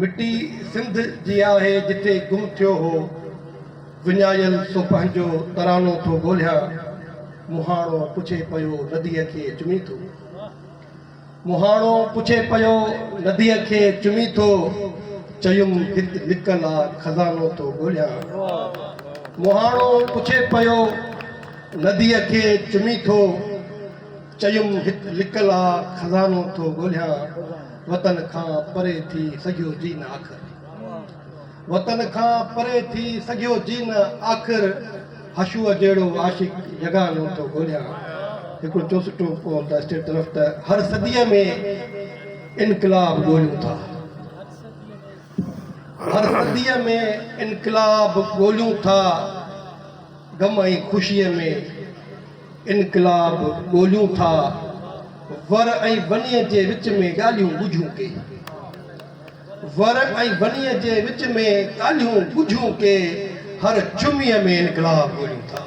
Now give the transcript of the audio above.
मिट्टी सिंध जी आहे जिते गुम थियो हो विञायल सो पंहिंजो तरानो थो ॻोल्हियां मुहाणो पुछे पियो नदीअ खे चुमी थो मुहाणो पुछे पियो नदीअ खे चुमी थो चयुमि हिते लिकल आहे खज़ानो थो ॻोल्हियां मुहाणो पुछे पियो नदीअ खे चुमी थो चयुमि हिते लिकल आहे खज़ानो थो ॻोल्हियां वतन खां परे थी सघियो जी न आख़िर वतन खां परे थी सघियो जी न आख़िर हशूअ जहिड़ो आशिक जगानो थो ॻोल्हियां हिकिड़ो चौसठो पोइ त स्टेट तरफ़ त हर सदीअ में इनकलाब ॻोल्हियूं था हर सदीअ में इनकलाब ॻोल्हियूं था ग़म ऐं ख़ुशीअ में इनकलाब ॻोल्हियूं था वर ऐं वनीअ जे विच में ॻाल्हियूं ॿुझूं के वर ऐं वनीअ जे विच में ॻाल्हियूं ॿुझूं के हर चुमीअ में इनकलाब ॻोल्हियूं था।